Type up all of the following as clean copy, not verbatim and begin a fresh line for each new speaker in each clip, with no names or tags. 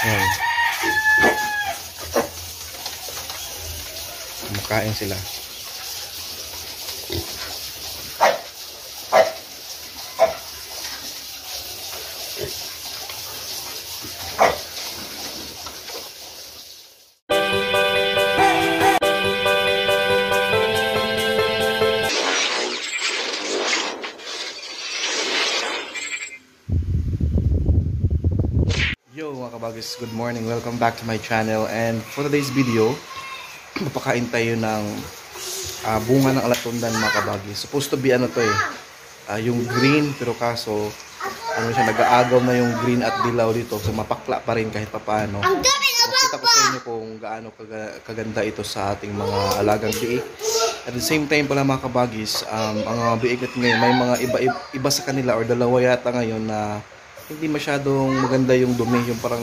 Ayan. Makain sila. Yo mga kabagis, good morning, welcome back to my channel. And for today's video, mapakain tayo ng bunga ng alatundan mga kabagis. Supposed to be ano to yung green, pero kaso ano siya, nag-aagaw na yung green at dilaw dito, so mapakla pa rin kahit papaano. Makita ko sa inyo kung gaano kaganda ito sa ating mga alagang biik. At the same time pala mga kabagis, ang mga biik natin ngayon, may mga iba sa kanila or dalawa yata ngayon na hindi masyadong maganda yung dumi, yung parang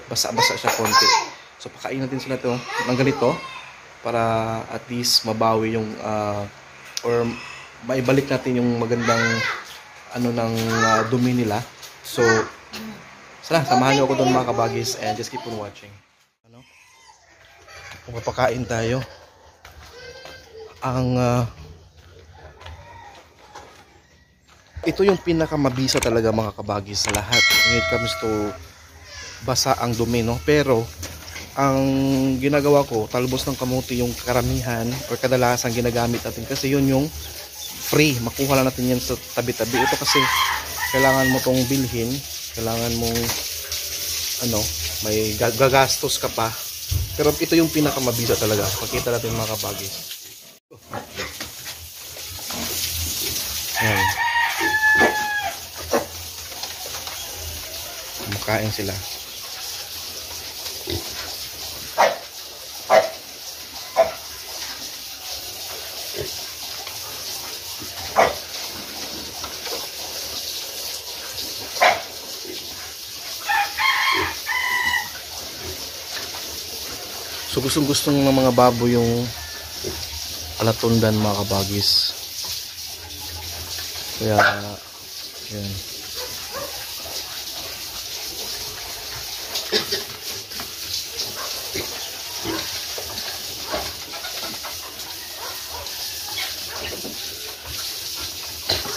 basa-basa siya konti. So pakain natin sila to ng ganito para at least mabawi yung or maibalik natin yung magandang ano ng dumi nila. So samahan niyo ako doon mga kabagis and just keep on watching. Ano? Kung papakain tayo ang ito yung pinakamabisa talaga mga kabagis sa lahat when it comes to basa ang dumi, no? Pero ang ginagawa ko, talbos ng kamuti yung karamihan or kadalasan ginagamit natin kasi yun yung free, makuha lang natin yan sa tabi-tabi. Ito kasi kailangan mo tong bilhin, kailangan mong ano, may gagastos ka pa, pero ito yung pinakamabisa talaga. Pakita natin mga kabagis. Ayan. Makain sila. So gustong-gusto ng mga baboy yung alatundan mga kabagis. Kaya yan.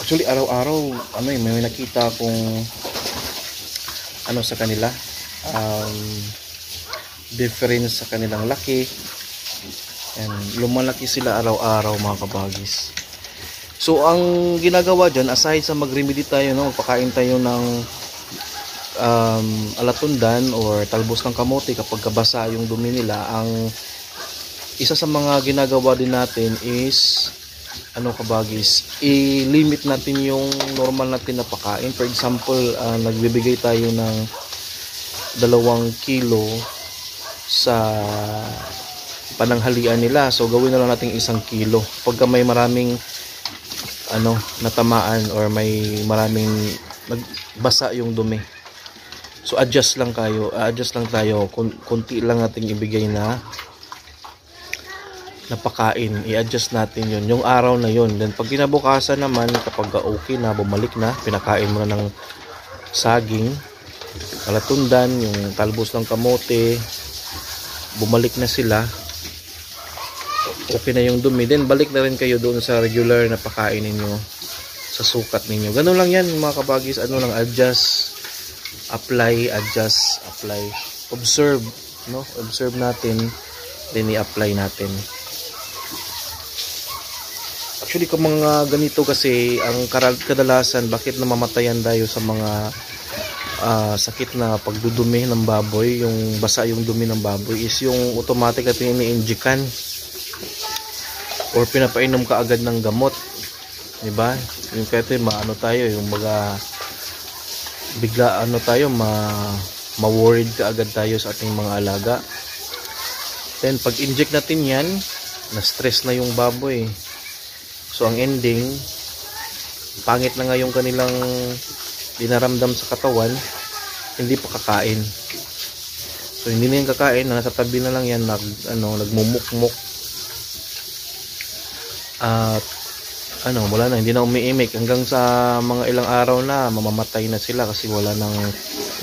Actually araw-araw ano may nakita akong ano sa kanila difference sa kanilang laki, and lumalaki sila araw-araw mga kabagis. So ang ginagawa dyan, aside sa mag-remedy tayo, no, magpakain tayo ng alatundan or talbos ng kamote kapag kabasa yung dumi nila, ang isa sa mga ginagawa din natin is ano kabagis, i-limit natin yung normal natin na pakain. For example, nagbibigay tayo ng 2 kilo sa pananghalian nila, so gawin na lang natin 1 kilo pagka may maraming ano natamaan or may maraming nagbasa yung dumi. So adjust lang tayo, kunti lang nating ibigay na napakain, i-adjust natin yun yung araw na yun. Then pag kinabukasan naman, kapag okay na, bumalik na, pinakain mo na ng saging, alatundan, yung talbos ng kamote, bumalik na sila, okay na yung dumi, then balik na rin kayo doon sa regular na pakain ninyo, sa sukat ninyo. Ganun lang yan mga kabagis, ano lang, adjust, apply, adjust, apply, observe, no? Observe natin, then i-apply natin. Actually kung mga ganito kasi, ang kadalasan bakit namamatayan tayo sa mga sakit na pagdudumi ng baboy, yung basa yung dumi ng baboy, is yung automatic na ini-injikan or pinapainom ka agad ng gamot, diba? Yung kaya maano tayo, yung bigla ano tayo, ma-worried ka agad tayo sa ating mga alaga. Then pag inject natin yan, na-stress na yung baboy. So ang ending, pangit na nga yung kanilang dinaramdam sa katawan, hindi pa kakain. So hindi na yung kakain, nasa tabi na lang yan, nagmumukmuk. At wala na, hindi na umiimik hanggang sa mga ilang araw na mamamatay na sila kasi wala nang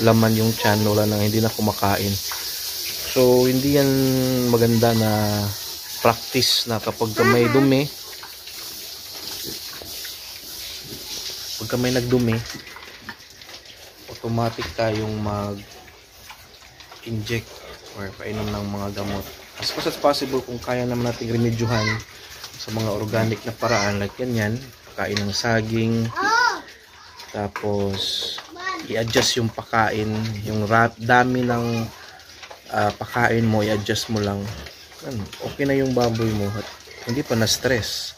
laman yung tiyan, wala nang, hindi na kumakain. So hindi yan maganda na practice na kapag may dumi, pagka may nagdumi, automatic tayong mag-inject or painom ng mga gamot. As much as possible, kung kaya naman nating remedyohan sa mga organic na paraan like ganyan, pakain ng saging, tapos i-adjust yung pakain, yung dami ng pakain mo, i-adjust mo lang, okay na yung baboy mo at hindi pa na stress,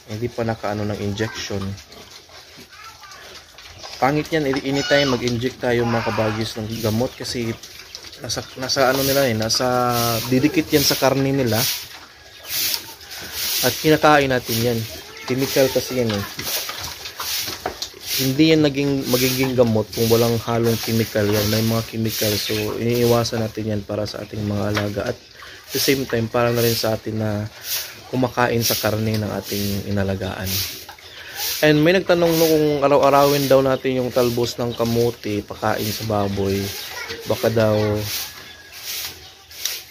hindi pa nakaano ng injection. Pangit yan anytime mag-inject tayo mga kabagis ng gamot kasi nasa ano nila nasa didikit yan sa karne nila at kinakain natin yan. Chemical kasi yan Hindi yan magiging gamot kung walang halong chemical yan. May mga chemical, so iniiwasan natin yan para sa ating mga alaga at at the same time para na rin sa atin na kumakain sa karne ng ating inalagaan. And may nagtanong kung araw-arawin daw natin yung talbos ng kamuti pakain sa baboy, baka daw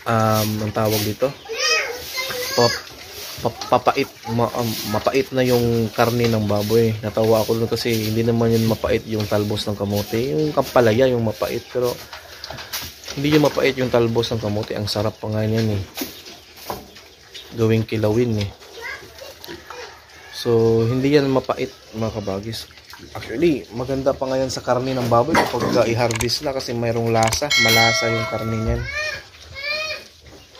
ang tawag dito mapait na yung karne ng baboy. Natawa ako dun kasi hindi naman yun mapait yung talbos ng kamote. Yung kampalaya yung mapait, pero hindi yung mapait yung talbos ng kamote. Ang sarap pa nga yan gawing kilawin So hindi yan mapait mga kabagis. Actually maganda pa nga yan sa karne ng baboy kapag i-harvest na kasi mayroong lasa, malasa yung karne niyan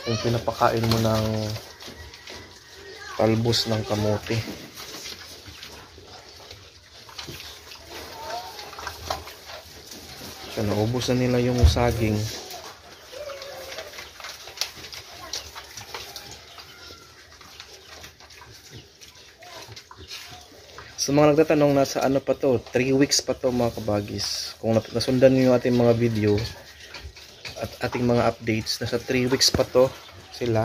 kung pinapakain mo ng talbos ng kamote. So naubos na nila yung saging. Sa mga nagtatanong, nasa ano pa to, 3 weeks pa to mga kabagis. Kung nasundan niyo yung ating mga video at ating mga updates, nasa 3 weeks pa to sila.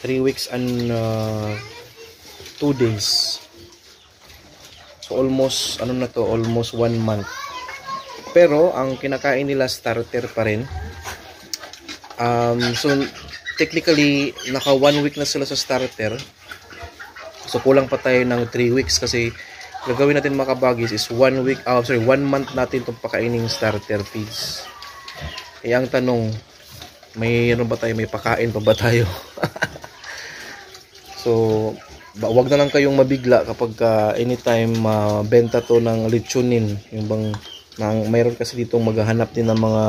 3 weeks and 2 days. So almost ano na to, almost 1 month. Pero ang kinakain nila starter pa rin. So technically naka 1 week na sila sa starter. So kulang pa tayo ng 3 weeks kasi gagawin natin mga kabagis is 1 month natin itong pakainin starter feeds. Ang tanong, may ano ba tayo, may pakain pa ba tayo? So, wag na lang kayong mabigla kapag anytime benta to ng lechonin. Yung bang mayroon kasi dito maghahanap din ng mga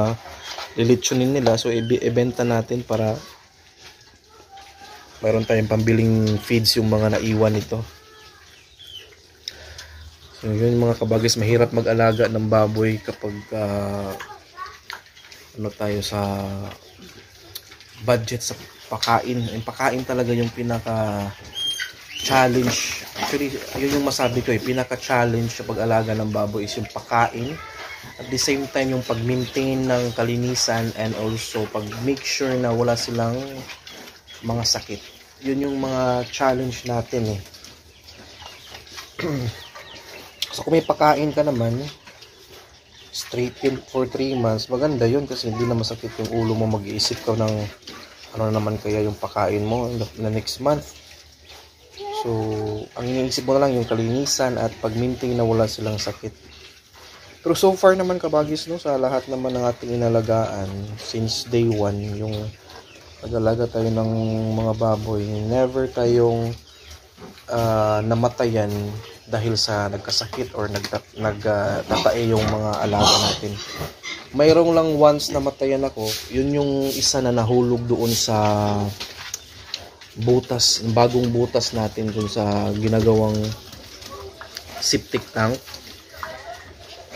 lechonin nila. So, ibenta natin para mayroon tayong pambiling feeds yung mga naiwan nito. So, yun mga kabagis, mahirap mag-alaga ng baboy kapag ano tayo sa budget sa pakain. Yung pakain talaga yung pinaka challenge. Actually, yun yung masabi ko pinaka challenge sa pag-alaga ng baboy is yung pakain. At the same time yung pag-maintain ng kalinisan and also pag-make sure na wala silang mga sakit. Yun yung mga challenge natin So kung may pakain ka naman straight for 3 months, maganda yun kasi hindi na masakit yung ulo mo. Mag-iisip ka ng ano naman kaya yung pakain mo na next month. So ang iniisip mo na lang yung kalinisan at pag-maintain na wala silang sakit. Pero so far naman kabagis sa lahat naman ng ating inalagaan since day 1, yung pag-alaga tayo ng mga baboy, never tayong namatayan dahil sa nagkasakit or nagtatae yung mga alaga natin. Mayroong lang once na matayan ako, yun yung isa na nahulog doon sa butas, bagong butas natin doon sa ginagawang septic tank.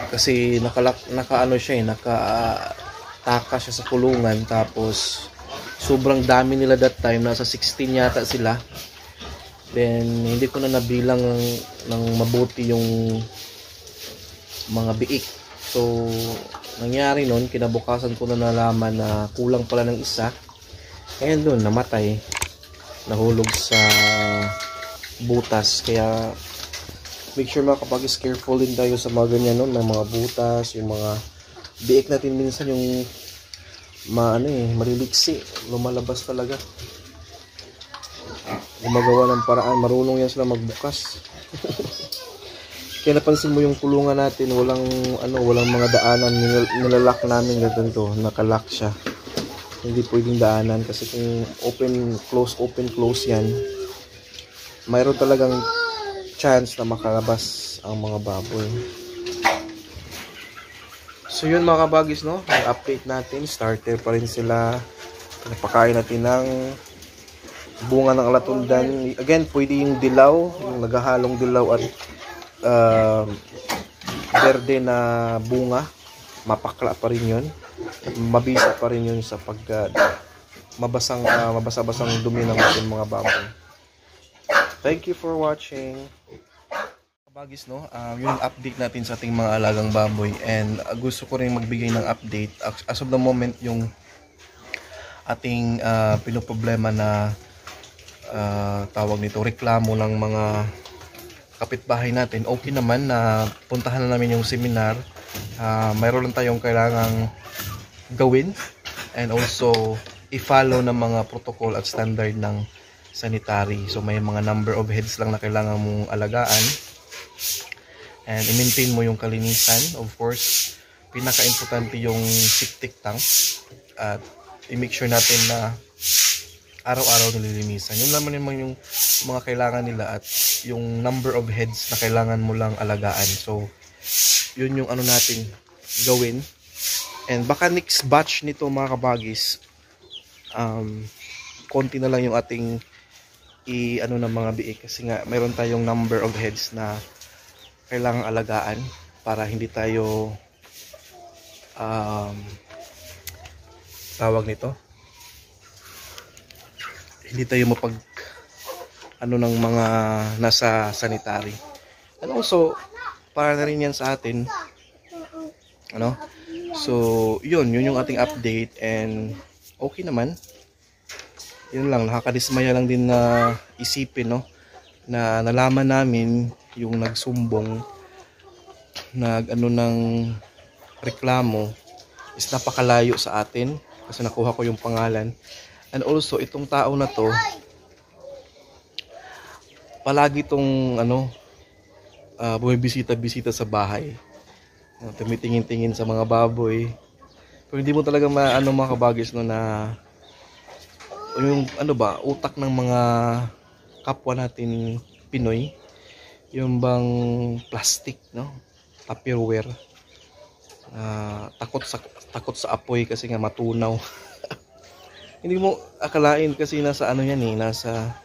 Kasi nakaano siya nakataka siya sa kulungan, tapos sobrang dami nila that time, nasa 16 yata sila. Then hindi ko na nabilang ng mabuti yung mga biik. So nangyari nun, kinabukasan ko na nalaman na kulang pala ng isa. Kaya doon namatay, nahulog sa butas. Kaya make sure mga kabagis, careful din tayo sa mga ganyan, no? May mga butas, yung mga biik natin minsan yung maliliksi, lumalabas talaga. Gumagawa ng paraan, marunong yan sila magbukas. Kaya napansin mo yung kulungan natin, walang mga daanan, nilalak namin ganito, nakalock siya. Hindi pwedeng daanan kasi kung open close yan, mayroon talagang chance na makalabas ang mga baboy. So yun mga kabagis, no, i-update natin, starter pa rin sila. Napakain natin ng bunga ng alatundan. Again, pwede yung dilaw, yung naghahalong dilaw at berde na bunga, mapakla pa rin yun, mabisa pa rin yun sa pag mabasa-basang dumi ng ating mga baboy. Thank you for watching. Kabagis, no, yung update natin sa ating mga alagang baboy, and gusto ko rin magbigay ng update. As of the moment, yung ating pinoproblema na tawag nito, reklamo ng mga kapitbahay natin, okay naman na puntahan na namin yung seminar. Mayroon lang tayong kailangang gawin and also i-follow ng mga protocol at standard ng sanitary. So may mga number of heads lang na kailangan mong alagaan and i-maintain mo yung kalinisan. Of course, pinaka-importante yung septic tank at i-make sure natin na araw-araw nililinisan. Yun naman yung mga kailangan nila at yung number of heads na kailangan mo lang alagaan. So, yun yung natin gawin. And baka next batch nito mga kabagis, konti na lang yung ating ng mga biik kasi nga mayroon tayong number of heads na kailangang alagaan para hindi tayo tawag nito, hindi tayo ng mga nasa sanitary. And also, para na rin yan sa atin. So, yun yung ating update and okay naman. Yun lang, nakakadismaya lang din na isipin, no, na nalaman namin yung nagsumbong, ng reklamo is napakalayo sa atin kasi nakuha ko yung pangalan. And also, itong tao na to, palagi itong bumibisita-bisita sa bahay. Tumitingin-tingin sa mga baboy. Pero hindi mo talaga mga kabagis, no, na yung utak ng mga kapwa natin Pinoy, yung bang plastic, no, Tupperware. Takot sa apoy kasi nga matunaw. Hindi mo akalain kasi nasa nasa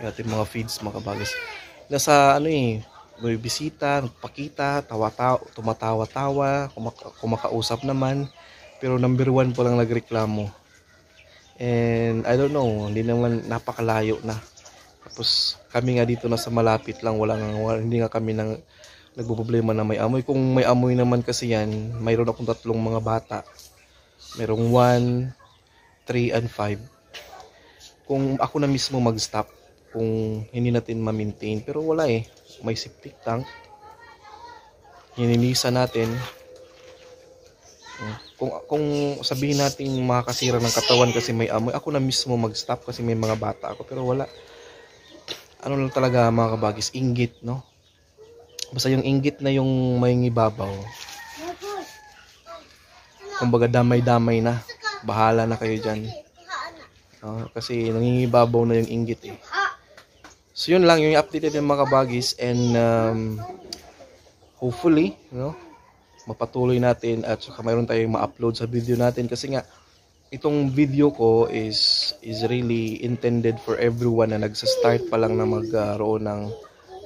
ating mga feeds mga kabagis. Nasa may bisita, nagpakita, tumatawa-tawa, kumakausap naman, pero number 1 pa lang nagreklamo. And I don't know, hindi naman, napakalayo na. Tapos kami nga dito nasa malapit lang, hindi nga kami nagpoproblema na may amoy. Kung may amoy naman kasi yan, mayroon akong 3 mga bata. Merong 1, 3 and 5. Kung ako na mismo mag-stop, kung hindi natin ma-maintain, pero wala may septic tank, hininisan natin. Kung sabihin natin makakasira ng katawan kasi may amoy, ako na mismo mag-stop kasi may mga bata ako, pero wala. Lang talaga mga kabagis, inggit, no? Basta yung inggit na yung may ngibabaw, kumbaga damay-damay na, bahala na kayo dyan. Kasi nangingibabaw na yung inggit So yun lang yung updated ng mga kabagis, and hopefully, mapatuloy natin at saka mayroon tayong ma-upload sa video natin kasi nga itong video ko is really intended for everyone na nagsa-start pa lang na magkaroon ng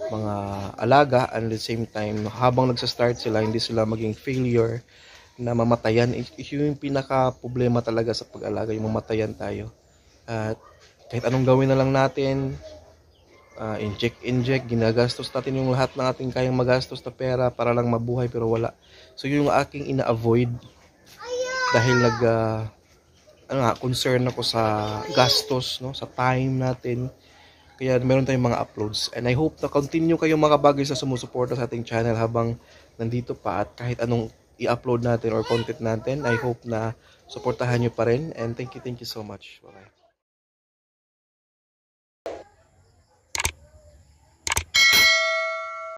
mga alaga, and at the same time habang nagsa-start sila, hindi sila maging failure na mamatayan. Yung pinaka problema talaga sa pag-alaga, yung mamatayan tayo. At kahit anong gawin na lang natin, inject, ginagastos natin yung lahat ng ating kayang magastos na pera para lang mabuhay, pero wala. So yun yung aking ina-avoid dahil concern ako sa gastos, no, sa time natin. Kaya meron tayong mga uploads. And I hope na continue kayong mga bagay sa sumusuporta sa ating channel habang nandito pa, at kahit anong i-upload natin or content natin, I hope na suportahan nyo pa rin. And thank you so much. Bye-bye.